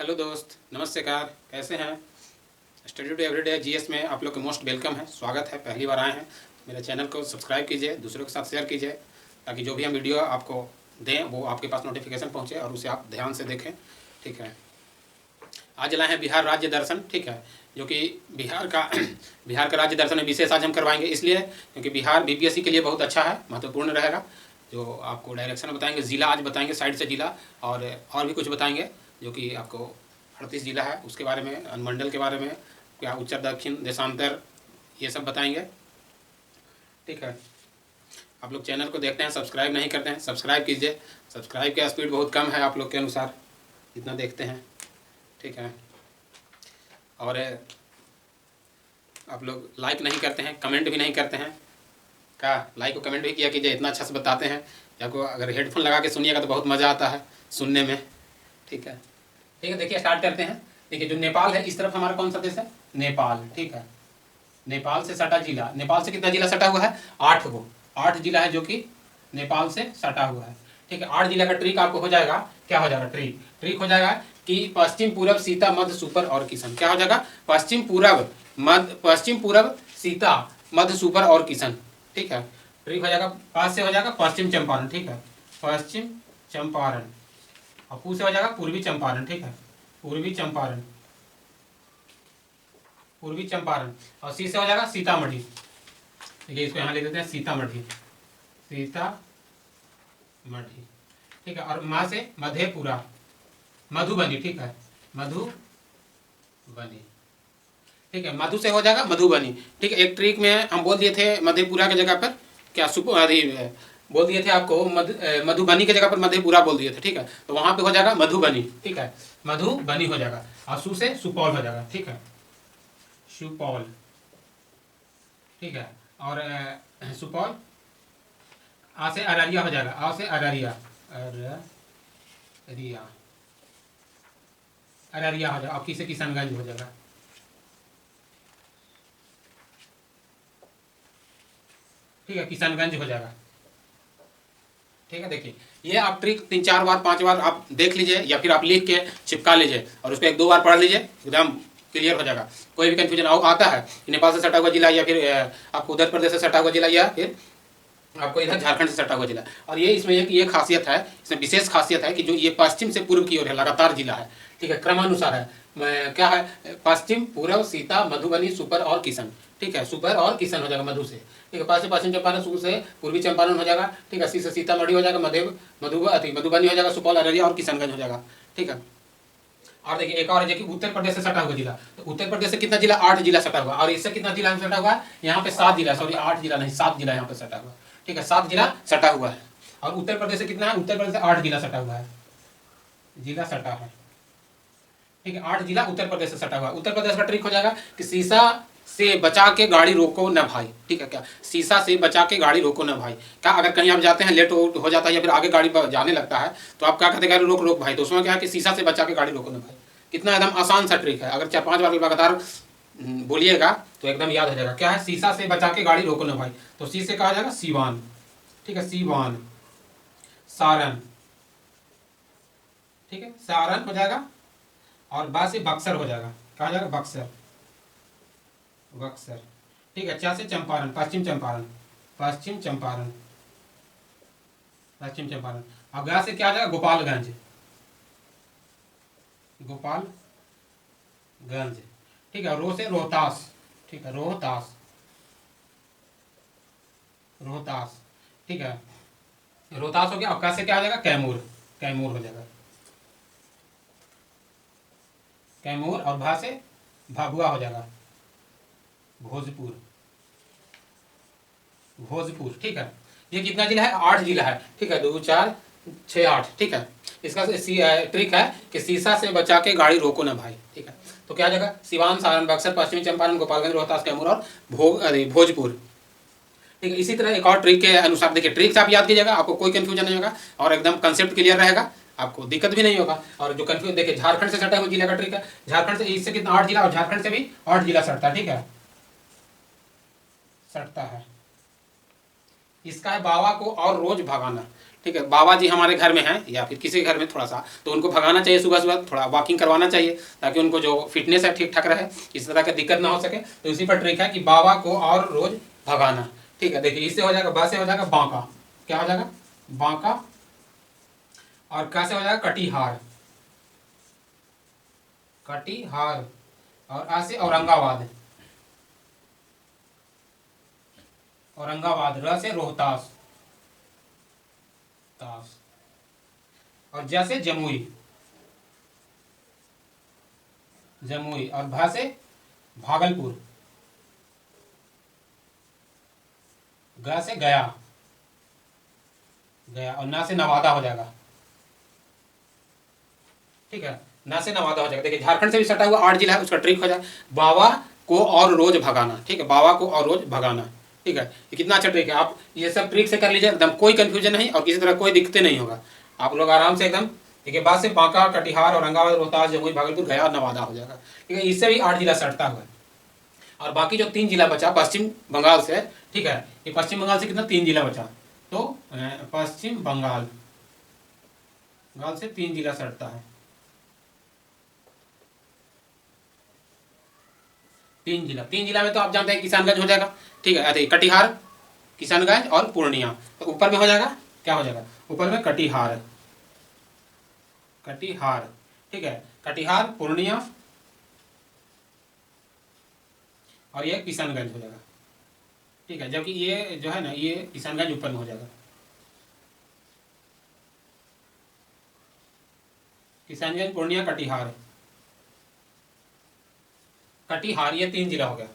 Hello दोस्त, नमस्कार। कैसे हैं? स्टडी टू एवरीडे जीएस में आप लोग का मोस्ट वेलकम है, स्वागत है। पहली बार आए हैं मेरे चैनल को सब्सक्राइब कीजिए, दूसरों के साथ शेयर कीजिए ताकि जो भी हम वीडियो आपको दें वो आपके पास नोटिफिकेशन पहुंचे और उसे आप ध्यान से देखें। ठीक है, आज लाए हैं बिहार राज्य दर्शन। ठीक है, जो कि बिहार का राज्य दर्शन है। विशेष आज हम करवाएंगे इसलिए क्योंकि बिहार बीपीएससी के लिए बहुत अच्छा है, महत्वपूर्ण रहेगा। जो आपको डायरेक्शन बताएंगे, ज़िला आज बताएंगे, साइड से ज़िला और भी कुछ बताएंगे जो कि आपको 38 ज़िला है उसके बारे में, अनुमंडल के बारे में, क्या उत्तर दक्षिण देशांतर, ये सब बताएंगे। ठीक है, आप लोग चैनल को देखते हैं, सब्सक्राइब नहीं करते हैं, सब्सक्राइब कीजिए। सब्सक्राइब की स्पीड बहुत कम है आप लोग के अनुसार, जितना देखते हैं। ठीक है, और आप लोग लाइक नहीं करते हैं, कमेंट भी नहीं करते हैं। क्या लाइक और कमेंट भी किया कीजिए, इतना अच्छा से बताते हैं। आपको अगर हेडफोन लगा के सुनिएगा तो बहुत मज़ा आता है सुनने में। ठीक है, देखिए स्टार्ट करते हैं। देखिए, जो नेपाल है इस तरफ हमारा कौन सा देश है? नेपाल। ठीक है, नेपाल से सटा जिला, नेपाल से कितना जिला सटा हुआ है? 8 जिला है जो कि नेपाल से सटा हुआ है। ठीक है, 8 जिला का ट्रिक आपको हो जाएगा। क्या हो जाएगा? ट्रिक हो जाएगा कि पश्चिम पूरब सीता मध्य सुपर और किशन। क्या हो जाएगा? पश्चिम पूरब सीता मध्य सुपर और किशन। ठीक है, ट्रिक हो जाएगा। पास से हो जाएगा पश्चिम चंपारण। ठीक है, पश्चिम चंपारण। और पू से हो जाएगा पूर्वी चंपारण। ठीक है, पूर्वी चंपारण। और सी से हो जाएगा सीतामढ़ी। देखिए, इसको यहाँ लिख देते हैं सीतामढ़ी। ठीक है, और माँ से मधेपुरा, मधुबनी। ठीक है, मधुबनी। ठीक है, मधु से हो जाएगा मधुबनी। ठीक है, एक ट्रिक में हम बोल दिए थे मधेपुरा की जगह पर क्या बोल दिए थे आपको, मधुबनी की जगह पर मधेपुरा बोल दिए थे। ठीक है, तो वहाँ पे हो जाएगा मधुबनी। ठीक है, मधुबनी हो जाएगा। और सु से सुपौल हो जाएगा। ठीक है, सुपौल। ठीक है, और सुपौल। आ से अररिया हो जाएगा। आ से अररिया, अररिया हो जाएगा। और की से किशनगंज हो जाएगा। ठीक है, किशनगंज हो जाएगा। ठीक है, देखिए ये आप ट्रिक 3-4 बार 5 बार आप देख लीजिए या फिर आप लिख के चिपका लीजिए और उसको 1-2 बार पढ़ लीजिए, एकदम क्लियर हो जाएगा। कोई भी कंफ्यूजन आता है कि नेपाल से सटा हुआ जिला या फिर आपको उत्तर प्रदेश से सटा हुआ जिला या फिर आपको इधर झारखंड से सटा हुआ जिला। और ये इसमें एक ये खासियत है, इसमें विशेष खासियत है कि जो ये पश्चिम से पूर्व की ओर है, लगातार जिला है। ठीक है, क्रमानुसार है। क्या है? पश्चिम पूर्व सीता मधुबनी सुपर और किशन। ठीक है, सुपर और किशन हो जाएगा मधु से। ठीक है, पास से पश्चिम चंपारण, सु से पूर्वी चंपारण हो जाएगा। ठीक है, सी से सीतामढ़ी हो जाएगा, मधुबनी हो जाएगा, सुपौल अररिया और किशनगंज हो जाएगा। ठीक है, और देखिए एक और है कि उत्तर प्रदेश से सटा हुआ जिला। तो उत्तर प्रदेश से कितना जिला? 8 जिला सटा हुआ। और इससे कितना जिला सटा हुआ है? यहाँ पे 7 जिला, सॉरी 8 जिला नहीं, 7 जिला यहाँ पे सटा हुआ। ठीक है, 7 जिला सटा हुआ है। और उत्तर प्रदेश से कितना है? उत्तर प्रदेश से 8 जिला सटा हुआ है, जिला सटा है। ठीक है, 8 जिला उत्तर प्रदेश से सटा हुआ है। उत्तर प्रदेश का ट्रिक हो जाएगा कि शीशा से बचा के गाड़ी रोको न भाई। ठीक है, क्या? शीशा से बचा के गाड़ी रोको न भाई। क्या अगर कहीं आप जाते हैं, लेट हो जाता है या फिर आगे गाड़ी जाने लगता है तो आप क्या कहते हैं? गाड़ी रोक रोक भाई। तो उसमें क्या है कि शीशा से बचा के गाड़ी रोको न भाई। कितना एकदम आसान सा ट्रिक है। अगर 4-5 बार लगातार बोलिएगा तो एकदम याद हो जाएगा। क्या है? शीशा से बचा के गाड़ी रोको न भाई। तो सी से कहा जाएगा सीवान। ठीक है, सीवान, सारण। ठीक है, सारण हो जाएगा। और बा से बक्सर हो जाएगा। कहा जाएगा बक्सर, बक्सर। ठीक है, चा से चंपारण, पश्चिम चंपारण, पश्चिम चंपारण, पश्चिम चंपारण। और गा से क्या आ जाएगा? गोपालगंज, गोपालगंज। ठीक है, रो से रोहतास। ठीक है, रोहतास, रोहतास। ठीक है, रोहतास हो गया। और का से क्या आ जाएगा? कैमूर, कैमूर हो जाएगा, कैमूर। और भा से भाभुआ हो जाएगा, भोजपुर, भोजपुर। ठीक है, ये कितना जिला है? 8 जिला है। ठीक है, 2 4 6 8। ठीक है, इसका ट्रिक है कि शीशा से बचा के गाड़ी रोको ना भाई। ठीक है, तो क्या जगह? सिवान, सारण, बक्सर, पश्चिमी चंपारण, गोपालगंज, रोहतास, कैमूर और भोजपुर। ठीक है, इसी तरह एक और ट्रिक के अनुसार देखिए, ट्रिक्स आप याद कीजिएगा, आपको कोई कंफ्यूजन नहीं होगा और एकदम कंसेप्ट क्लियर रहेगा, आपको दिक्कत भी नहीं होगा। और जो कंफ्यूज, देखिए झारखंड से सटा हुआ जिला का ट्रिक है। झारखंड से इससे कितना? 8 जिला। और झारखंड से भी 8 जिला सटता है। ठीक है, सटता है। इसका है बाबा को और रोज भगाना। ठीक है, बाबा जी हमारे घर में हैं या फिर किसी के घर में थोड़ा सा, तो उनको भगाना चाहिए, सुबह सुबह थोड़ा वॉकिंग करवाना चाहिए ताकि उनको जो फिटनेस है ठीक ठाक रहे, इस तरह का दिक्कत ना हो सके। तो इसी पर ट्रिक है कि बाबा को और रोज भगाना। ठीक है, देखिए इससे हो जाएगा, बा से हो जाएगा बांका, क्या हो जाएगा बांका, और का से हो जाएगा कटिहार, कटिहार, और आ से औरंगाबाद, औरंगाबाद, र से रोहतास, तास, और ज से जमुई, जमुई, और भा से भागलपुर, ग से गया, गया, और ना से नवादा हो जाएगा। ठीक है, ना से नवादा हो जाएगा। देखिए झारखंड से भी सटा हुआ 8 जिला है, उसका ट्रिक हो जाए बाबा को और रोज भगाना। ठीक है, बाबा को और रोज भगाना। ठीक है, ये कितना अच्छा ट्रिक है, आप ये सब ट्रिक से कर लीजिए, एकदम कोई कंफ्यूजन नहीं और किसी तरह कोई दिक्कत नहीं होगा, आप लोग आराम से एकदम। देखिए बाद से बांका, कटिहार, औरंगाबाद, रोहतास, जमुई, भागलपुर, गया, नवादा हो जाएगा। ठीक है, इससे भी 8 जिला सटता हुआ है। और बाकी जो 3 जिला बचा पश्चिम बंगाल से, ठीक है, ये पश्चिम बंगाल से कितना 3 जिला बचा, तो पश्चिम बंगाल, बंगाल से 3 जिला सटता है, 3 जिला। 3 जिला में तो आप जानते हैं किशनगंज हो जाएगा। ठीक है, अरे कटिहार, किशनगंज और पूर्णिया, तो ऊपर में हो जाएगा, क्या हो जाएगा ऊपर में कटिहार, कटिहार। ठीक है, कटिहार, पूर्णिया और ये किशनगंज हो जाएगा। ठीक है, जबकि ये जो है ना, ये किशनगंज ऊपर में हो जाएगा, किशनगंज, पूर्णिया, कटिहार, कटिहार, ये 3 जिला हो गया।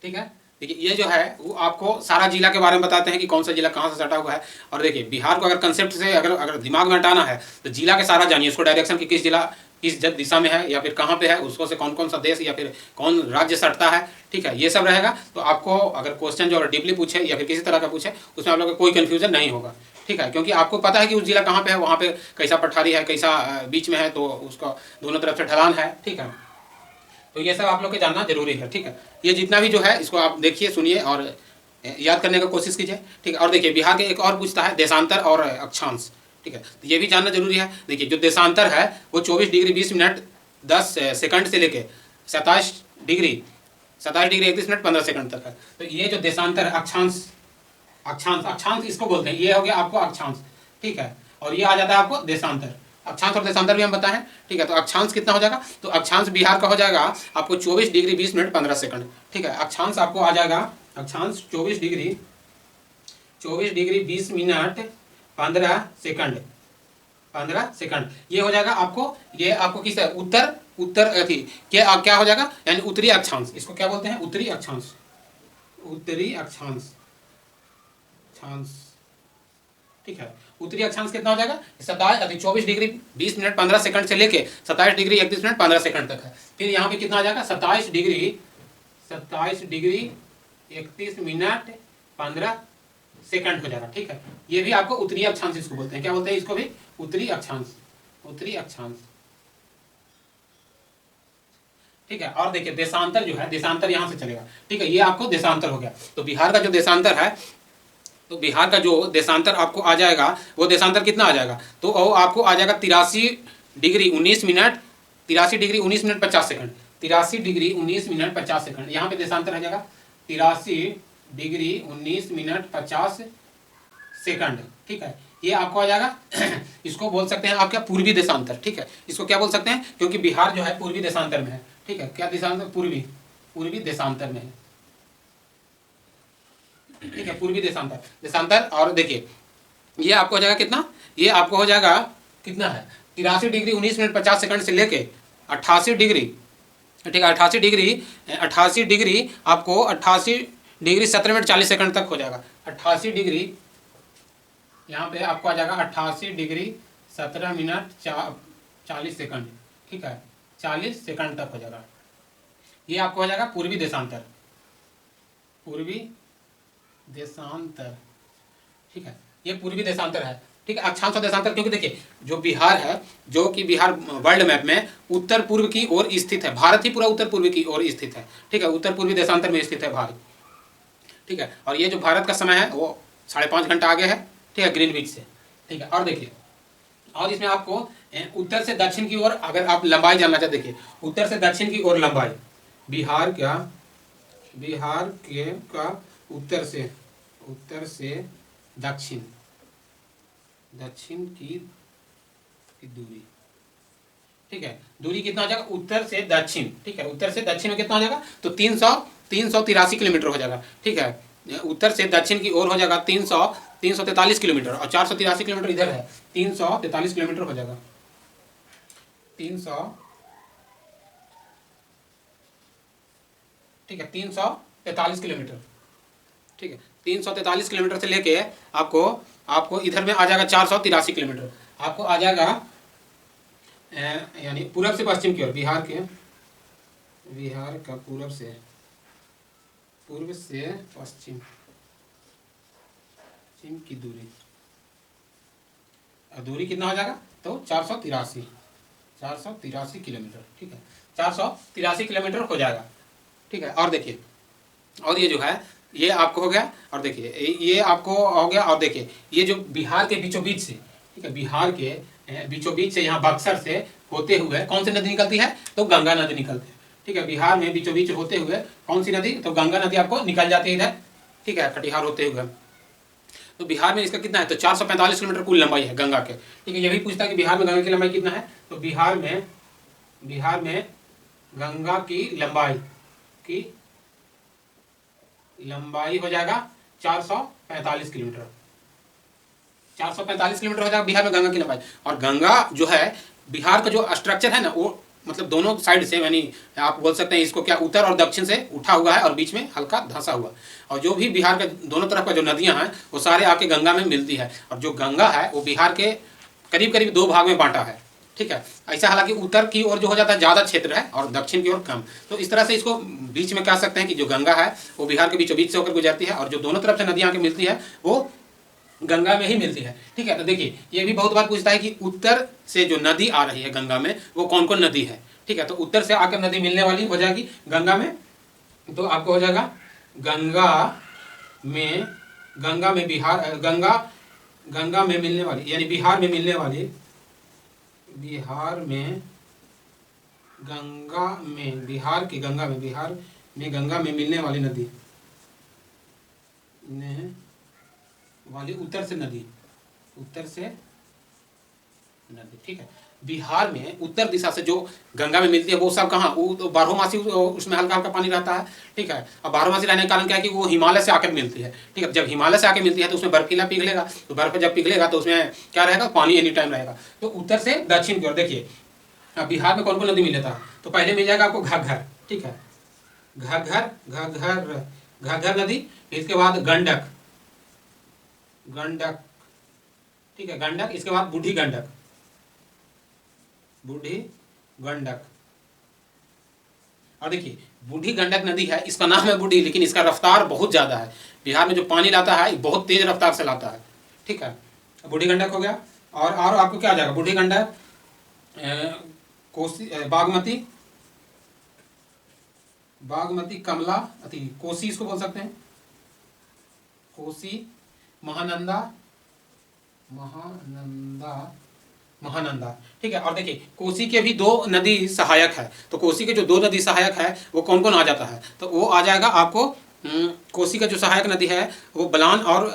ठीक है, देखिए ये जो है वो आपको सारा जिला के बारे में बताते हैं कि कौन सा जिला कहाँ से सटा हुआ है। और देखिए बिहार को अगर कंसेप्ट से अगर अगर दिमाग में हटाना है तो जिला के सारा जानिए, उसको डायरेक्शन कि किस जिला किस दिशा में है या फिर कहाँ पे है, उसको से कौन कौन सा देश या फिर कौन राज्य सटता है। ठीक है, ये सब रहेगा। तो आपको अगर क्वेश्चन जो अगर डीपली पूछे या फिर किसी तरह का पूछे उसमें आप लोग को कोई कन्फ्यूजन नहीं होगा। ठीक है, क्योंकि आपको पता है कि उस जिला कहाँ पे है, वहाँ पे कैसा पठारी है, कैसा बीच में है, तो उसका दोनों तरफ से ढलान है। ठीक है, तो ये सब आप लोग को जानना जरूरी है। ठीक है, ये जितना भी जो है इसको आप देखिए, सुनिए और याद करने का कोशिश कीजिए। ठीक है, और देखिए बिहार के एक और पूछता है देशांतर और अक्षांश। ठीक है, तो ये भी जानना जरूरी है। देखिए जो देशांतर है वो 24 डिग्री 20 मिनट 10 सेकंड से लेके 27 डिग्री 31 मिनट 15 सेकंड तक है। तो ये जो देशांतर है, अक्षांश, अक्षांश, अक्षांश इसको बोलते हैं, ये हो गया आपको अक्षांश। ठीक है, और ये आ जाता है आपको देशांतर। अक्षांश और देशांतर भी हम बताएं। ठीक है, तो अक्षांश कितना हो जाएगा, तो अक्षांश बिहार का हो जाएगा आपको 24 डिग्री 20 मिनट 15 सेकंड। ठीक है, अक्षांश आपको आ जाएगा, अक्षांश 24 डिग्री 20 मिनट 15 सेकंड, 15 सेकंड ये हो जाएगा आपको। ये आपको किस है, उत्तर, उत्तर थी क्या, क्या हो जाएगा, यानी उत्तरी अक्षांश, इसको क्या बोलते हैं, उत्तरी अक्षांश, उत्तरी अक्षांश, अक्षांश। ठीक है, उत्तरी अक्षांश कितना हो जाएगा, 24 डिग्री 20 मिनट 15 सेकंड से लेके 27 डिग्री 31 मिनट 15 सेकंड तक है। फिर यहाँ पे कितना आ जाएगा, 27 डिग्री 31 मिनट 15 सेकंड हो जाएगा। ठीक है, ये भी आपको उत्तरी अक्षांश इसको बोलते हैं, क्या बोलते हैं इसको भी, उत्तरी अक्षांश, उत्तरी अक्षांश। ठीक है, और देखिए देशांतर जो है, देशांतर यहाँ से चलेगा। ठीक है, ये आपको देशांतर हो गया। तो बिहार का जो देशांतर है, तो बिहार का जो देशांतर आपको आ जाएगा वो देशांतर कितना आ जाएगा, तो वो आपको आ जाएगा 83 degree 19 minute 50 second, 83 degree 19 minute 50 second. यहाँ पे देशांतर आ जाएगा 83 डिग्री 19 मिनट 50 सेकंड। ठीक है, ये आपको आ जाएगा इसको बोल सकते हैं आप क्या, पूर्वी देशांतर। ठीक है, इसको क्या बोल सकते हैं, क्योंकि बिहार जो है पूर्वी देशांतर में है। ठीक है, क्या देशांतर, पूर्वी, पूर्वी देशांतर में है। ठीक है, पूर्वी देशांतर, देशांतर। और देखिए ये आपको हो जाएगा कितना, ये आपको हो जाएगा कितना है, 83 डिग्री 19 मिनट 50 सेकंड से लेके 88 डिग्री। ठीक है, 88 डिग्री आपको 88 डिग्री 17 मिनट 40 सेकंड तक हो जाएगा। 88 डिग्री यहाँ पे आपको आ जाएगा 88 डिग्री 17 मिनट 40 सेकंड। ठीक है, 40 सेकंड तक हो जाएगा। ये आपको हो जाएगा पूर्वी देशांतर, पूर्वी देशांतर। ठीक है, ये पूर्वी देशांतर है। ठीक है, अक्षांश और देशांतर, क्योंकि देखिए जो बिहार है, जो कि बिहार वर्ल्ड मैप में उत्तर पूर्व की ओर स्थित है, भारत ही पूरा उत्तर पूर्व की ओर स्थित है। ठीक है, उत्तर पूर्वी देशांतर में स्थित है भारत। ठीक है। और ये जो भारत का समय है वो 5.5 घंटा आगे है, ठीक है, ग्रीनविच से, ठीक है। और देखिए, और इसमें आपको उत्तर से दक्षिण की ओर अगर आप लंबाई जानना चाहते, देखिए उत्तर से दक्षिण की ओर लंबाई, बिहार के का उत्तर से दक्षिण की दूरी, ठीक है, दूरी कितना हो जाएगा उत्तर से दक्षिण, ठीक है, उत्तर से दक्षिण में कितना हो जाएगा, तो 383 किलोमीटर हो जाएगा, ठीक है। उत्तर से दक्षिण की ओर हो जाएगा 343 किलोमीटर, और 483 किलोमीटर इधर है, 343 किलोमीटर हो जाएगा, 300, ठीक है, 343 किलोमीटर, ठीक है। 343 किलोमीटर से लेके आपको इधर में आ जाएगा 483 किलोमीटर, आपको आ जाएगा यानी पूरब से पश्चिम की ओर, बिहार का पूर्व से पश्चिम की दूरी, दूरी कितना हो जाएगा, तो 483 किलोमीटर, ठीक है, 483 किलोमीटर हो जाएगा, ठीक है। और देखिए, और ये जो है ये आपको हो गया, और देखिए ये आपको हो गया, और देखिए ये जो बिहार के बीचों बीच से, ठीक है, बिहार के बीचों बीच से यहाँ बक्सर से होते हुए कौन सी नदी निकलती है, तो गंगा नदी निकलती है, ठीक है। बिहार में बीचों बीच होते हुए कौन सी नदी, तो गंगा नदी आपको निकल जाती है इधर, ठीक है, कटिहार होते हुए। तो बिहार में इसका कितना है, तो 445 किलोमीटर कुल लंबाई है गंगा के, ठीक है। ये भी पूछता है कि बिहार में गंगा की लंबाई कितना है, तो बिहार में गंगा की लंबाई हो जाएगा 445 किलोमीटर, 445 किलोमीटर हो जाएगा बिहार में गंगा की लंबाई। और गंगा जो है बिहार का जो स्ट्रक्चर है ना, वो मतलब दोनों साइड से, यानी आप बोल सकते हैं इसको क्या, उत्तर और दक्षिण से उठा हुआ है और बीच में हल्का धंसा हुआ, और जो भी बिहार के दोनों तरफ का जो नदियां हैं वो सारे आके गंगा में मिलती है, और जो गंगा है वो बिहार के करीब करीब 2 भाग में बांटा है, ठीक है। ऐसा हालांकि उत्तर की ओर जो हो जाता है ज़्यादा क्षेत्र है और दक्षिण की ओर कम, तो इस तरह से इसको बीच में कह सकते हैं कि जो गंगा है वो बिहार के बीचों बीच से होकर गुजरती है, और जो दोनों तरफ से नदियाँ आके मिलती है वो गंगा में ही मिलती है, ठीक है। तो देखिए ये भी बहुत बार पूछता है कि उत्तर से जो नदी आ रही है गंगा में वो कौन कौन नदी है, ठीक है। तो उत्तर से आकर नदी मिलने वाली हो जाएगी गंगा में, तो आपको हो जाएगा गंगा में मिलने वाली, यानी बिहार में गंगा में मिलने वाली नदी उत्तर से नदी, ठीक है। बिहार में उत्तर दिशा से जो गंगा में मिलती है वो सब कहाँ, वो तो बारहमासी उसमें हल्का हल्का पानी रहता है, ठीक है। अब बारहमासी रहने के कारण क्या है कि वो हिमालय से आकर मिलती है, ठीक है। जब हिमालय से आकर मिलती है तो उसमें बर्फीला पिघलेगा, तो बर्फ जब पिघलेगा तो उसमें क्या रहेगा, पानी एनी टाइम रहेगा। तो उत्तर से दक्षिण की ओर देखिए बिहार में कौन कौन नदी मिल जाता है, तो पहले मिल जाएगा आपको घग्गर, ठीक है, घग्गर नदी, इसके बाद गंडक, ठीक है, गंडक, इसके बाद बूढ़ी गंडक। और देखिए बूढ़ी गंडक नदी है, इसका नाम है बूढ़ी, लेकिन इसका रफ्तार बहुत ज़्यादा है, बिहार में जो पानी लाता है बहुत तेज रफ्तार से लाता है, ठीक है। बूढ़ी गंडक हो गया, और आपको क्या आ जाएगा, बूढ़ी गंडक, कोसी, बागमती, कमला, कोसी इसको बोल सकते हैं, कोसी, महानंदा, ठीक है। और देखिए कोसी के भी 2 नदी सहायक है, तो कोसी के जो 2 नदी सहायक है वो कौन कौन आ जाता है, तो वो आ जाएगा आपको कोसी का जो सहायक नदी है वो बलान और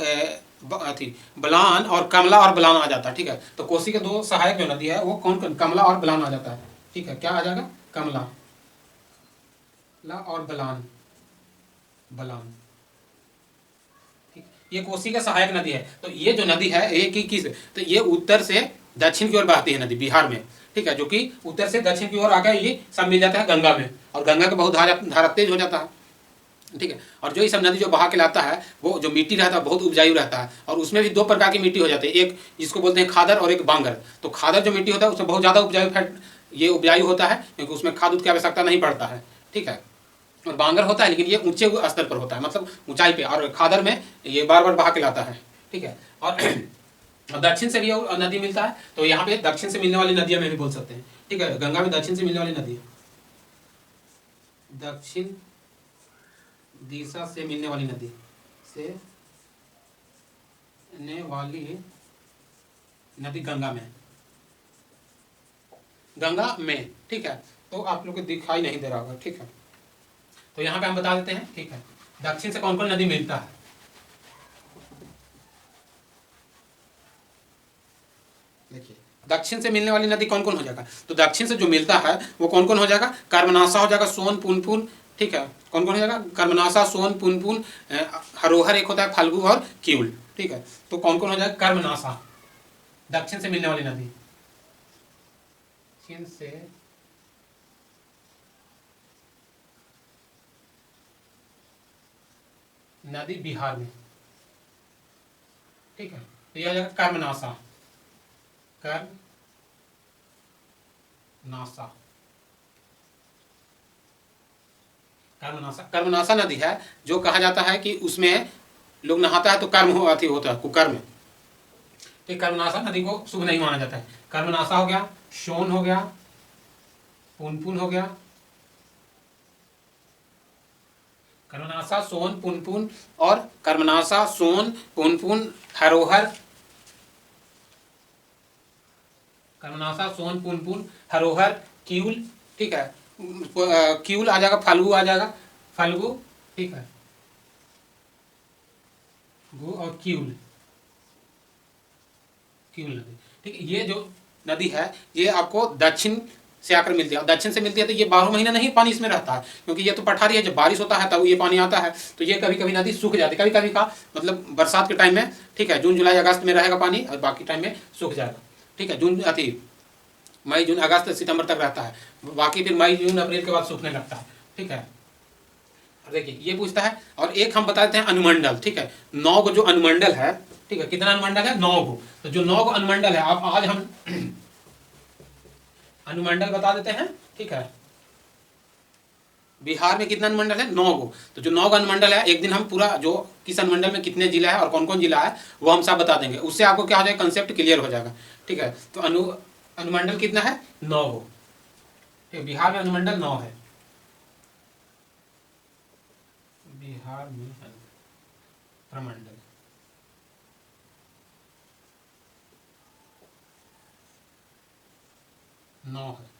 कमला और बलान आ जाता है, ठीक है। तो कोसी के 2 सहायक जो नदी है वो कौन कौन, कमला और बलान आ जाता है, ठीक है। क्या आ जाएगा, कमला और बलान, ठीक, ये कोसी का सहायक नदी है। तो ये जो नदी है एक ही किस, तो ये उत्तर से दक्षिण की ओर बहती है नदी बिहार में, ठीक है, जो कि उत्तर से दक्षिण की ओर आकर ये सब मिल जाता है गंगा में, और गंगा का बहुत धारा तेज हो जाता है, ठीक है। और जो ये सब नदी जो बहा के लाता है वो जो मिट्टी रहता है बहुत उपजाऊ रहता है, और उसमें भी 2 प्रकार की मिट्टी हो जाती है, एक जिसको बोलते हैं खादर और एक बांगर। तो खादर जो मिट्टी होता है उसमें बहुत ज़्यादा उपजाऊ होता है, क्योंकि उसमें खाद की आवश्यकता नहीं पड़ता है, ठीक है। और बांगर होता है लेकिन ये ऊंचे स्तर पर होता है, मतलब ऊंचाई पे, और खादर में ये बार बार बहा के लाता है, ठीक है। और दक्षिण से भी नदी मिलता है, तो यहाँ पे दक्षिण से मिलने वाली नदियाँ में भी बोल सकते हैं, ठीक है। गंगा में दक्षिण से मिलने वाली नदी, दक्षिण दिशा से मिलने वाली नदी, से ने वाली नदी गंगा में, गंगा में, ठीक है। तो आप लोग को दिखाई नहीं दे रहा होगा, ठीक है। तो यहाँ पे हम बता देते हैं, ठीक है, दक्षिण से कौन कौन नदी मिलता है। देखिए दक्षिण से मिलने वाली नदी कौन कौन हो जाएगा, तो दक्षिण से जो मिलता है वो कौन कौन हो जाएगा, कर्मनाशा हो जाएगा, सोन पुनपुन, ठीक है, कौन कौन हो जाएगा, कर्मनाशा, सोन पुनपुन, हरोहर एक होता है, फाल्गु और किउल, ठीक है। तो कौन कौन हो जाएगा, कर्मनाशा दक्षिण से मिलने वाली नदी, दक्षिण से नदी बिहार में, ठीक है। तो यह आ जाएगा कर्मनाशा, कर्मनाशा, कर्मनाशा, कर्मनाशा नदी है जो कहा जाता है कि उसमें लोग नहाता है तो कर्म हो अति होता है, कुकर्म, ठीक। कर्मनाशा नदी को शुभ नहीं माना जाता है। कर्मनाशा हो गया, सोन हो गया, पुनपुन हो गया, कर्मनाशा, सोन, पुनपुन, और कर्मनाशा, सोन, पुनपुन, हरोहर, कर्मनाशा, सोन, पुनपुन, हरोहर, किउल, ठीक है। किउल आ जाएगा, फाल्गु आ जाएगा, फाल्गु, ठीक है, गु और किउल, किउल नदी, ठीक है। ये जो नदी है ये आपको दक्षिण से आकर मिलती है, दक्षिण से मिलती है तो ये 12 महीना नहीं पानी इसमें रहता है, क्योंकि ये तो पठारी है, जब बारिश होता है तब ये पानी आता है, तो ये कभी कभी नदी सूख जाती है, कभी कभी का मतलब बरसात के टाइम में, ठीक है, जून जुलाई अगस्त में रहेगा पानी और बाकी टाइम में सूख जाएगा, ठीक है। जून अति मई जून अगस्त सितंबर तक रहता है, बाकी फिर मई जून अप्रैल के बाद सूखने लगता है, ठीक है। देखिए ये पूछता है, और एक हम बता देते हैं अनुमंडल, ठीक है। 9 को जो अनुमंडल है, ठीक है, कितना अनुमंडल है, 9 को, तो जो 9 को अनुमंडल है, आप आज हम अनुमंडल बता देते हैं, ठीक है। बिहार में कितना अनुमंडल है, 9 को, तो जो 9 का अनुमंडल है, एक दिन हम पूरा जो किस अनुमंडल में कितने जिला है और कौन कौन जिला है वो हम सब बता देंगे, उससे आपको क्या हो जाएगा, कंसेप्ट क्लियर हो जाएगा, ठीक है। तो अनुमंडल कितना है, 9 को, ठीक, बिहार में अनुमंडल 9 है, बिहार में प्रमंडल 9 है।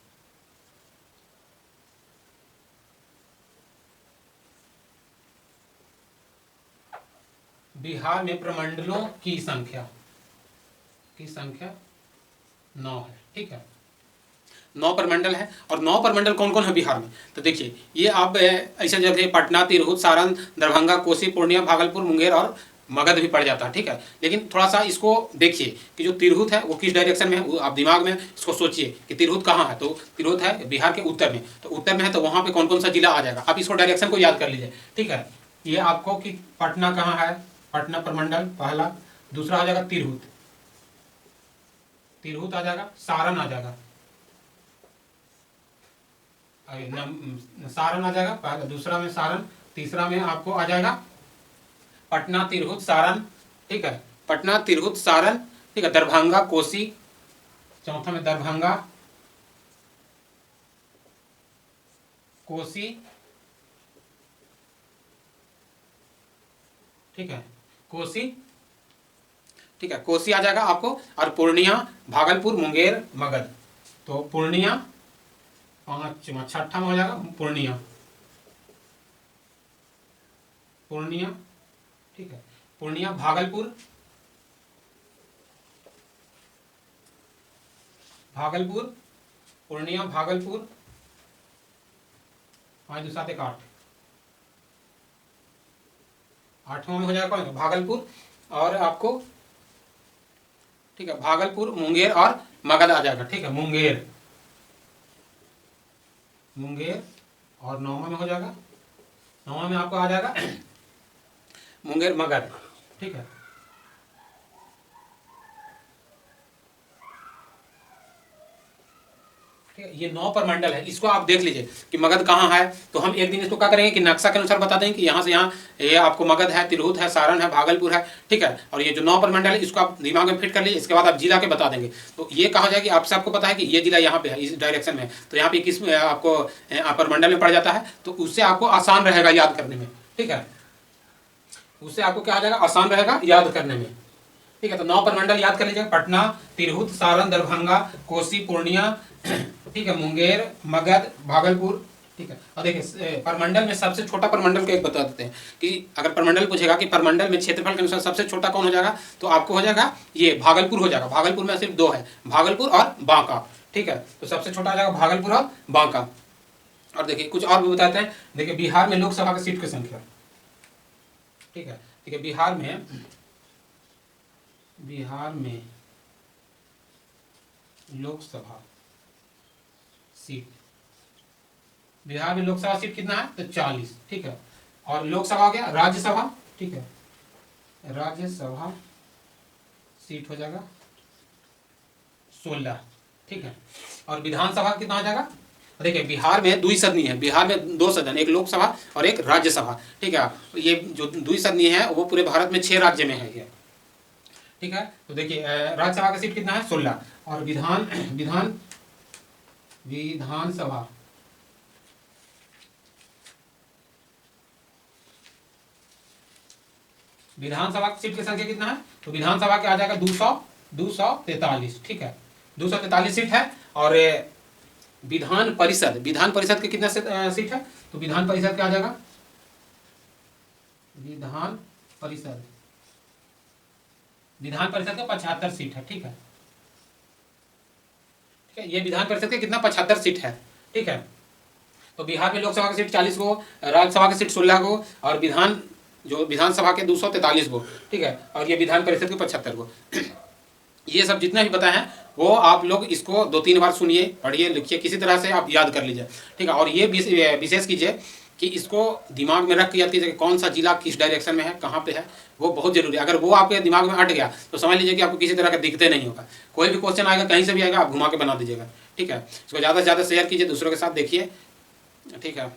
बिहार में प्रमंडलों की संख्या 9 है, ठीक है। 9 प्रमंडल है, और 9 प्रमंडल कौन कौन है बिहार में, तो देखिए ये आप ऐसे जगह पटना, तिरहुत, सारण, दरभंगा, कोसी, पूर्णिया, भागलपुर, मुंगेर और मगध भी पड़ जाता है, ठीक है। लेकिन थोड़ा सा इसको देखिए कि जो तिरहुत है वो किस डायरेक्शन में है, वो आप दिमाग में इसको सोचिए कि तिरहुत कहाँ है, तो तिरहुत है बिहार के उत्तर में, तो उत्तर में है तो वहाँ पे कौन कौन सा जिला आ जाएगा, आप इसको डायरेक्शन को याद कर लीजिए, ठीक है। ये आपको कि पटना कहाँ है, पटना प्रमंडल पहला, दूसरा आ जाएगा तिरहुत, तिरहुत आ जाएगा, सारण आ जाएगा, सारण आ जाएगा पहला, दूसरा में सारण, तीसरा में आपको आ जाएगा पटना, तिरहुत, सारण, ठीक है, पटना, तिरहुत, सारण, ठीक है, दरभंगा, कोसी, चौथा में दरभंगा, कोसी, ठीक है, कोसी, ठीक है, कोसी आ जाएगा आपको, और पूर्णिया, भागलपुर, मुंगेर, मगध, तो पूर्णिया 5वां, 6ठा में हो जाएगा पूर्णिया, पूर्णिया, ठीक है, पूर्णिया, भागलपुर, भागलपुर, पूर्णिया, भागलपुर, 5 2 7 1 8, 8वां में हो जाएगा कौन, भागलपुर, और आपको, ठीक है, भागलपुर, मुंगेर और मगध आ जाएगा, ठीक है, मुंगेर, मुंगेर, और 9वां में हो जाएगा, 9वां में आपको आ जाएगा मुंगेर, मगध, ठीक है। ठीक है, ये 9 प्रमंडल है, इसको आप देख लीजिए कि मगध कहाँ है, तो हम एक दिन इसको क्या करेंगे कि नक्शा के अनुसार बता देंगे कि यहाँ से यहाँ ये आपको मगध है, तिरहुत है, सारण है, भागलपुर है, ठीक है। और ये जो 9 प्रमंडल है इसको आप दिमाग में फिट कर लीजिए, इसके बाद आप जिला के बता देंगे, तो ये कहा जाए कि आप सबको पता है कि ये जिला यहाँ पे है, इस डायरेक्शन में, तो यहाँ पे किस आपको प्रमंडल में पड़ जाता है, तो उससे आपको आसान रहेगा याद करने में, ठीक है। उससे आपको क्या हो जाएगा, आसान रहेगा याद करने में। ठीक है, तो 9 प्रमंडल याद कर लीजिएगा। पटना, तिरहुत, सारण, दरभंगा, कोसी, पूर्णिया, ठीक है, मुंगेर, मगध, भागलपुर। ठीक है, और देखिए प्रमंडल में सबसे छोटा प्रमंडल को एक बता देते हैं कि अगर प्रमंडल पूछेगा कि प्रमंडल में क्षेत्रफल के अनुसार सबसे छोटा कौन हो जाएगा, तो आपको हो जाएगा ये भागलपुर हो जाएगा। भागलपुर में सिर्फ 2 है, भागलपुर और बांका। ठीक है, तो सबसे छोटा हो जाएगा भागलपुर और बांका। और देखिए कुछ और भी बताते हैं। देखिए बिहार में लोकसभा की सीट की संख्या, ठीक है, ठीक है, बिहार में लोकसभा सीट, बिहार में लोकसभा सीट कितना है, तो 40। ठीक है, और लोकसभा हो गया, राज्यसभा, ठीक है, राज्यसभा सीट हो जाएगा 16। ठीक है, और विधानसभा कितना हो जाएगा, देखिए बिहार में द्विसदनीय है, बिहार में 2 सदन, एक लोकसभा और एक राज्यसभा। ठीक है, ये जो द्विसदनीय है वो पूरे भारत में 6 राज्य में है ये। ठीक है, तो देखिए राज्यसभा का सीट कितना है, 16, और विधानसभा विधानसभा की सीट की संख्या कितना है, तो विधानसभा के आ जाएगा 243। ठीक है, 243 सीट है। और विधान परिषद के कितना सीट है, तो विधान परिषद का आ जाएगा, विधान परिषद का 75 सीट है। ठीक है, ठीक है, ये विधान परिषद के कितना 75 सीट है। ठीक है, तो बिहार में लोकसभा की सीट 40 को, राज्यसभा की सीट 16 को, और विधानसभा के 243 को। ठीक है, और ये विधान परिषद के 75 को। ये सब जितना भी बताया है वो आप लोग इसको 2-3 बार सुनिए, पढ़िए, लिखिए, किसी तरह से आप याद कर लीजिए। ठीक है, और ये विशेष कीजिए कि इसको दिमाग में रख के याद कीजिए कि कौन सा जिला किस डायरेक्शन में है, कहाँ पे है, वो बहुत जरूरी है। अगर वो आपके दिमाग में अट गया तो समझ लीजिए कि आपको किसी तरह का दिखते नहीं होगा। कोई भी क्वेश्चन आएगा, कहीं से भी आएगा, आप घुमा के बना दीजिएगा। ठीक है, इसको ज़्यादा से ज़्यादा शेयर कीजिए, दूसरों के साथ देखिए। ठीक है,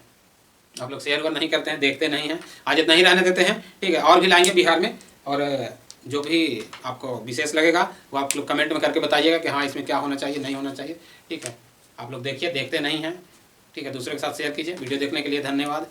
आप लोग शेयर नहीं करते हैं, देखते नहीं हैं, आज इतना ही रहने देते हैं। ठीक है, और भी लाएंगे बिहार में, और जो भी आपको विशेष लगेगा वो आप लोग कमेंट में करके बताइएगा कि हाँ इसमें क्या होना चाहिए, नहीं होना चाहिए। ठीक है, आप लोग देखिए, देखते नहीं हैं। ठीक है, दूसरे के साथ शेयर कीजिए। वीडियो देखने के लिए धन्यवाद।